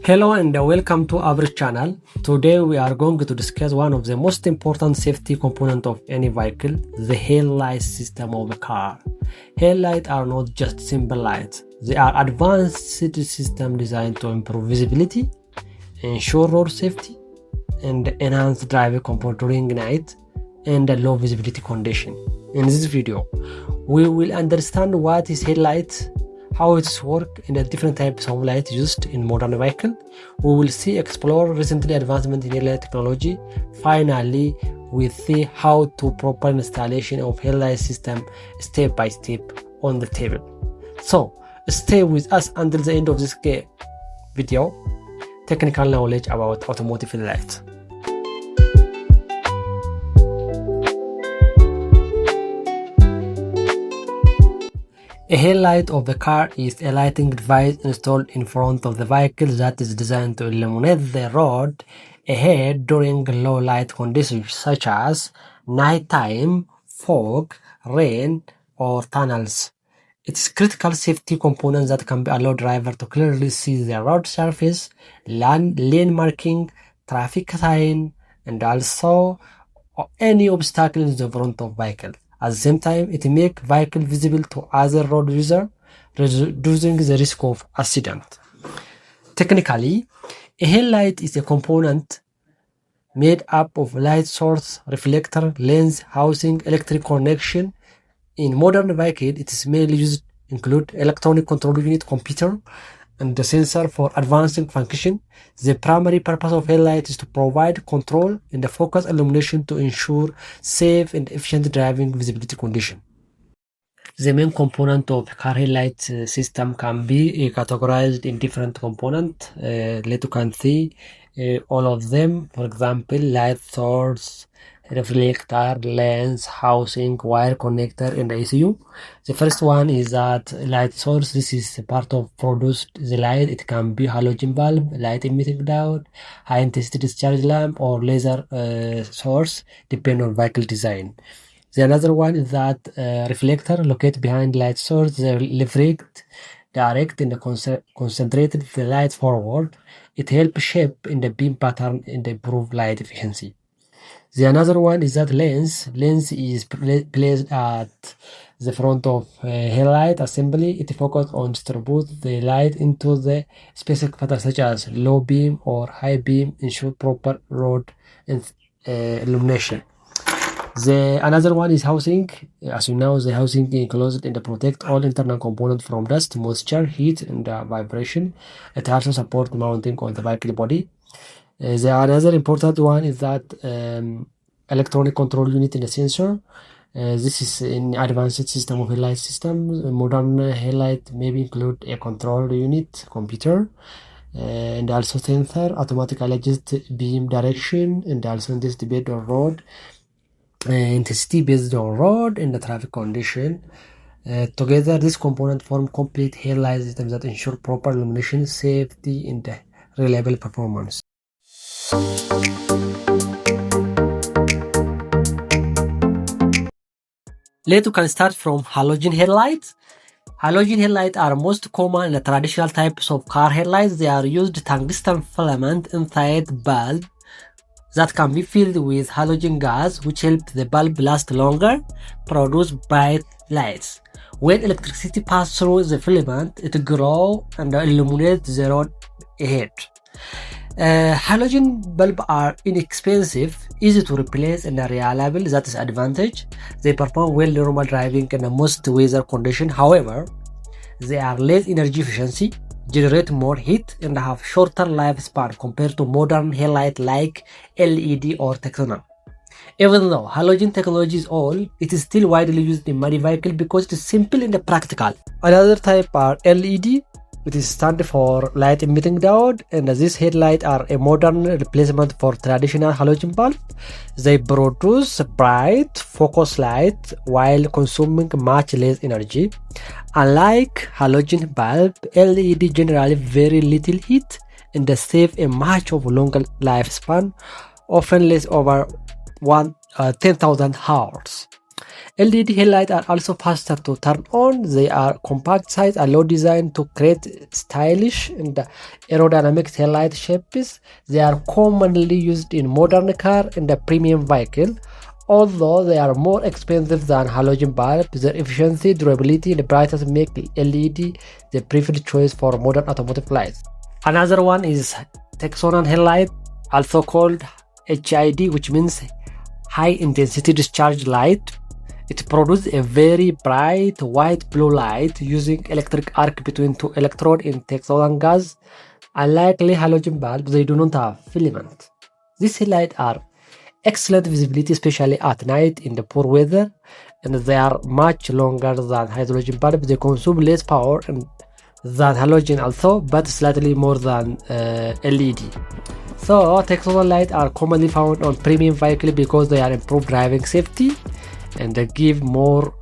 Hello and welcome to our channel. Today we are going to discuss one of the most important safety components of any vehicle, the headlight system of a car. Headlights are not just simple lights. They are advanced systems designed to improve visibility, ensure road safety, and enhance driving comfort during night and low visibility condition. In this video, we will understand what is headlight, how it works, and the different types of light used in modern vehicle. We will explore recently advancement in headlight technology. Finally, we see how to proper installation of headlight system step by step on the table. So stay with us until the end of this video. Technical knowledge about automotive headlights. A headlight of the car is a lighting device installed in front of the vehicle that is designed to illuminate the road ahead during low light conditions such as nighttime, fog, rain, or tunnels. It is a critical safety component that can allow driver to clearly see the road surface, lane marking, traffic sign, and also any obstacle in the front of vehicle. At the same time, it makes vehicle visible to other road users, reducing the risk of accident. Technically, a headlight is a component made up of light source, reflector, lens, housing, electric connection. In modern vehicle, it is mainly used include electronic control unit, computer, and the sensor for advanced function. The primary purpose of headlight is to provide control and the focus illumination to ensure safe and efficient driving visibility condition. The main component of car headlight system can be categorized in different components. Let you can see all of them. For example, light source, reflector, lens, housing, wire connector, and ECU. The first one is that light source. This is part of produced the light. It can be halogen bulb, light emitting diode, high intensity discharge lamp, or laser source, depending on vehicle design. The another one is that reflector located behind light source. They reflect direct and concentrated the light forward. It helps shape in the beam pattern and improve light efficiency. The another one is that lens. Lens is placed at the front of headlight assembly. It focuses on distribute the light into the specific pattern such as low beam or high beam, ensure proper road illumination. The another one is housing. As you know, the housing enclosed and protect all internal components from dust, moisture, heat, and vibration. It also supports mounting on the vehicle body. The another important one is that electronic control unit in the sensor. This is an advanced system of headlight system. Modern headlight maybe include a control unit, computer, and also sensor, automatically adjust beam direction, and also intensity based on road, intensity based on road and the traffic condition. Together, this component form complete headlight system that ensure proper illumination, safety, and reliable performance. Let's can start from halogen headlights. Halogen headlights are most common in the traditional types of car headlights. They are used tungsten filament inside bulb that can be filled with halogen gas, which helps the bulb last longer, produce bright lights. When electricity passes through the filament, it grows and illuminates the road ahead. Halogen bulbs are inexpensive, easy to replace, and reliable. That is advantage. They perform well in normal driving and most weather conditions. However, they are less energy efficiency, generate more heat, and have shorter lifespan compared to modern headlights like LED or Xenon. Even though halogen technology is old, it is still widely used in many vehicles because it is simple and practical. Another type are LED. It is stand for light emitting diode, and these headlights are a modern replacement for traditional halogen bulb. They produce bright, focused light while consuming much less energy. Unlike halogen bulb, LED generally very little heat and save a much of longer lifespan, often less over 10,000 hours. LED headlights are also faster to turn on. They are compact size and low design to create stylish and aerodynamic headlight shapes. They are commonly used in modern car and a premium vehicle. Although they are more expensive than halogen bulbs, their efficiency, durability, and brightness make LED the preferred choice for modern automotive lights. Another one is Xenon headlight, also called HID, which means high intensity discharge light. It produces a very bright white blue light using electric arc between two electrodes in Xenon gas. Unlike halogen bulbs, they do not have filament. These headlights are excellent visibility, especially at night in the poor weather, and they are much longer than halogen bulbs. They consume less power than halogen also, but slightly more than LED. So Xenon lights are commonly found on premium vehicles because they are improved driving safety and they give more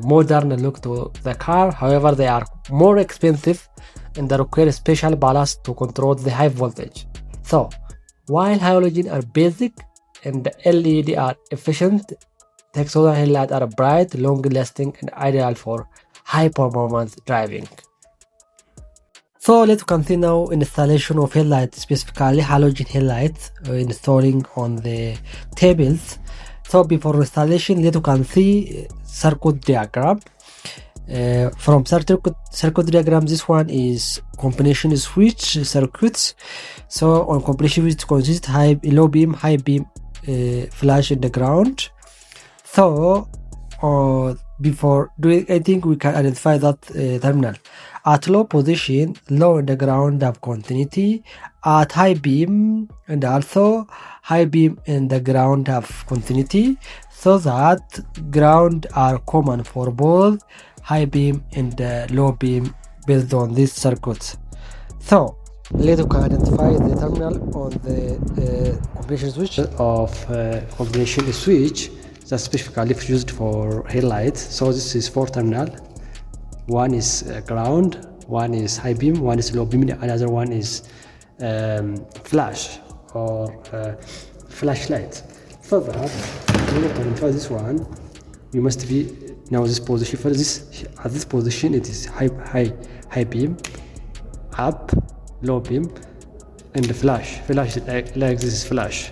modern look to the car. However, they are more expensive and they require special ballast to control the high voltage. So while halogen are basic and the LED are efficient, Xenon headlights are bright, long-lasting, and ideal for high-performance driving. So let's continue now installation of headlights, specifically halogen headlights, installing on the tables. So before installation, let you can see circuit diagram. From circuit diagram, this one is combination switch circuits. So on combination switch consists low beam, high beam, flash in the ground. So before doing anything, we can identify that terminal. At low position, low in the ground have continuity. At high beam and also high beam in the ground have continuity, so that ground are common for both high beam and low beam based on this circuit. So let's identify the terminal on the combination switch of combination switch that's specifically used for headlights. So this is 4 terminal. One is ground, one is high beam, one is low beam, another one is flash or flashlight. So that in order to identify this one, you must be now this position. For this, at this position, it is high beam, up, low beam, and the flash like this is flash.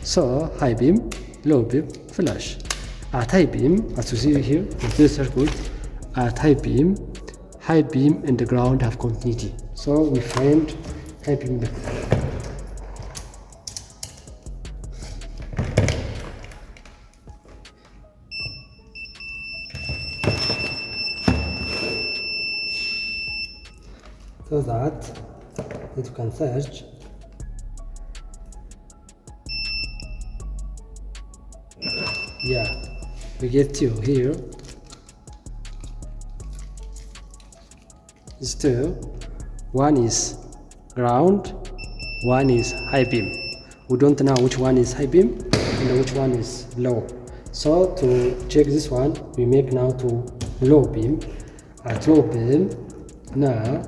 So high beam, low beam, flash. At high beam, as you see here in this circuit, at high beam and the ground have continuity. So we find high beam. So that you can search. Yeah, we get two here. It's two. One is ground, one is high beam. We don't know which one is high beam and which one is low. So to check this one, we make now to low beam. At low beam, now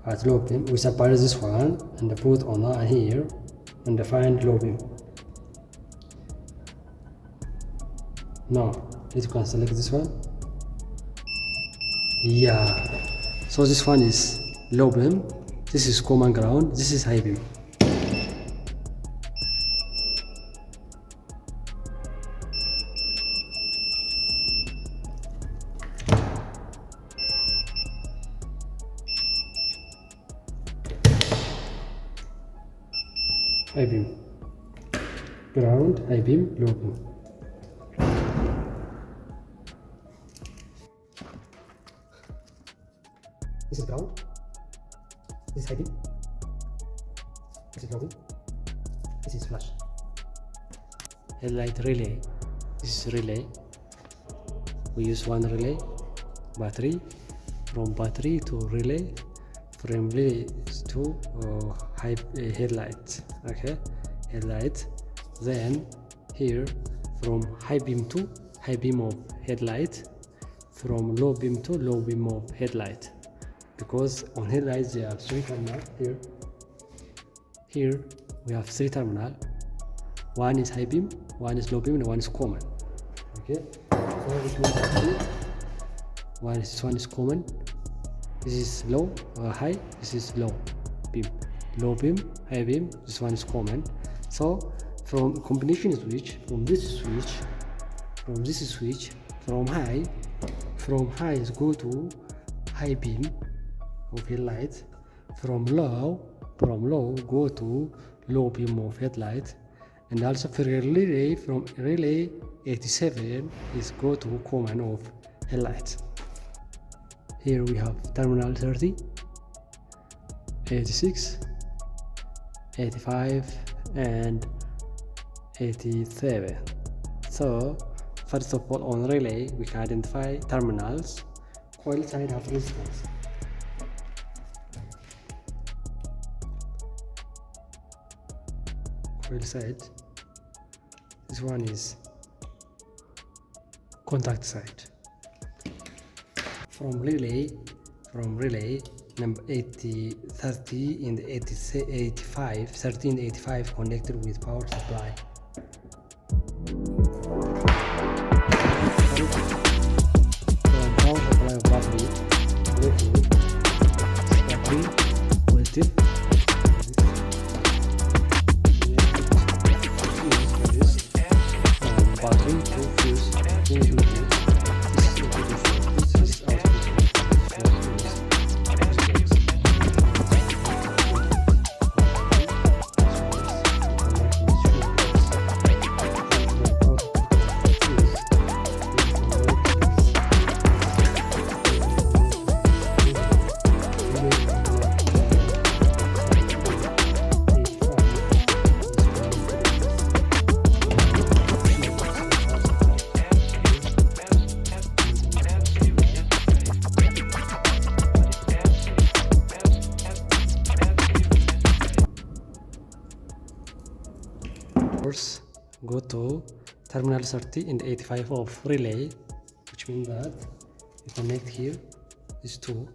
at low beam, we separate this one and put on here and find low beam. Now you can select this one. Yeah, so this one is low beam, this is common ground, this is high beam. High beam, ground, high beam, low beam. This is ground, this is high beam, this is low beam, this is flash. Headlight relay, this is relay. We use one relay, battery, from battery to relay, from relay to headlight. Okay, headlight. Then here from high beam to high beam of headlight, from low beam to low beam of headlight. Because on headlights there are 3 terminals. Here we have 3 terminals. One is high beam, one is low beam, and one is common. Okay, so it means this one is common. This is low or high. This is low beam, high beam. This one is common. So from combination switch, from this switch, from high is go to high beam of headlight. From low go to low beam of headlight. And also for relay, from relay 87 is go to common of headlight. Here we have terminal 30, 86, 85 and 87. So first of all, on relay we can identify terminals. Coil side have resistance. Coil side, this one is contact side. From relay number 30 and 85, 30 and 85 connected with power supply. From power supply of battery, positive. Battery to fuse go to terminal 30 and 85 of relay, which means that you connect here these two,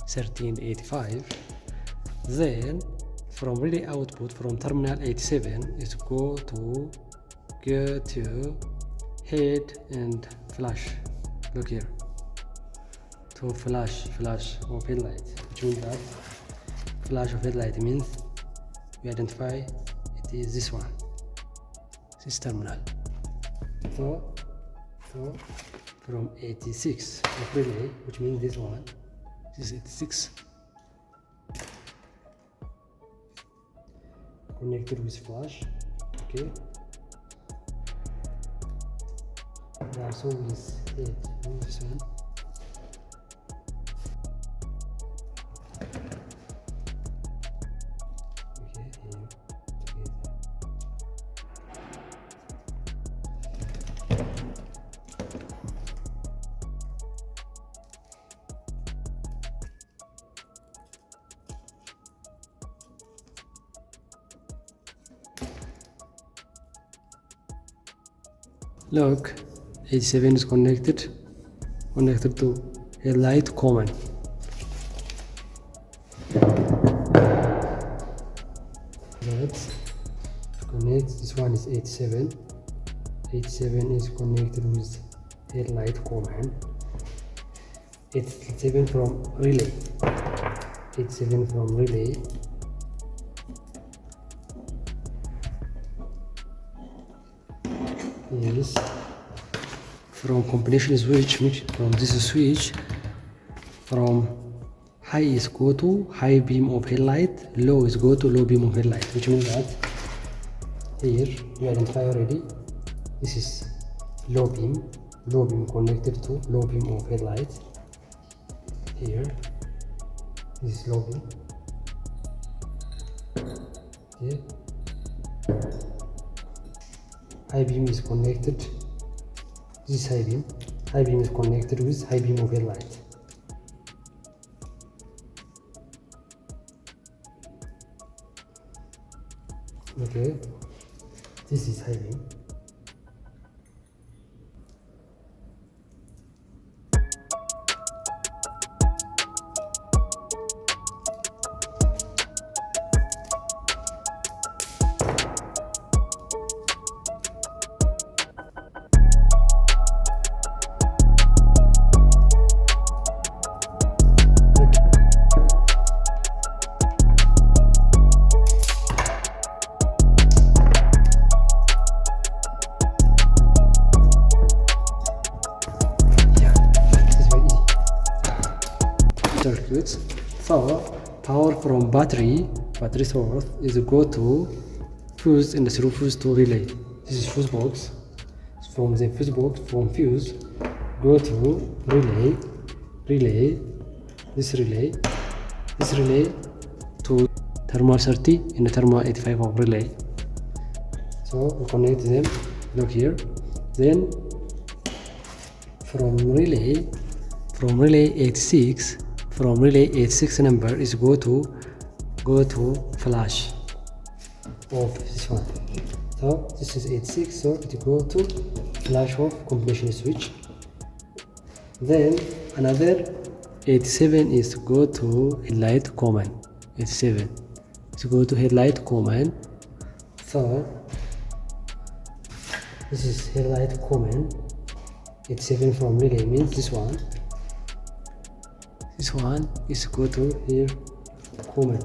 30 and 85. Then from relay output from terminal 87 is go to head and flash. Look here, to flash of headlight, which means that flash of headlight means we identify it is this one. This terminal. So from 86 of relay, which means this one, this is 86, connected with flash. Okay, and also with this one. Look, 87 is connected to headlight common. Let's connect. This one is 87. 87 is connected with headlight common. 87 from relay. 87 from relay. Is from combination switch, from this switch, from high is go to high beam of headlight, low is go to low beam of headlight, which means that here we identify already this is low beam connected to low beam of headlight. Here this is low beam. Okay. High beam is connected. This is high beam. High beam is connected with high beam of headlight. Okay, this is high beam. switch. So power from battery source is go to fuse, and through fuse to relay. This is fuse box. From the fuse box, from fuse go to relay, this relay to thermal 30 and thermal 85 of relay. So we connect them, look here. Then from relay 86, number is go to flash of this one. So this is 86, so it go to flash off combination switch. Then another 87 is go to headlight command. 87 is go to headlight command. So this is headlight command. 87 from relay means this one is go to here command.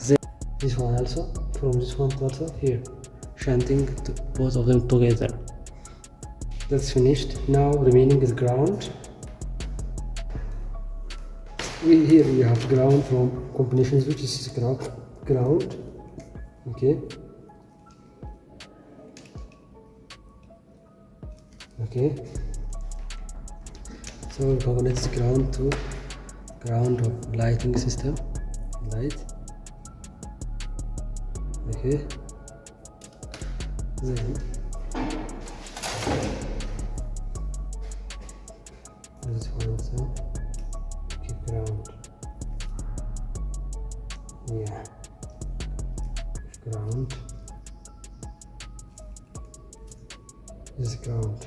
Then this one also, from this one to also here, shunting both of them together. That's finished. Now remaining is ground. Here we have ground from combination switch. This is ground. Okay. So we connect ground to ground of lighting system. Light. Okay. Then this one also. Okay, ground. Yeah. Ground. This is ground.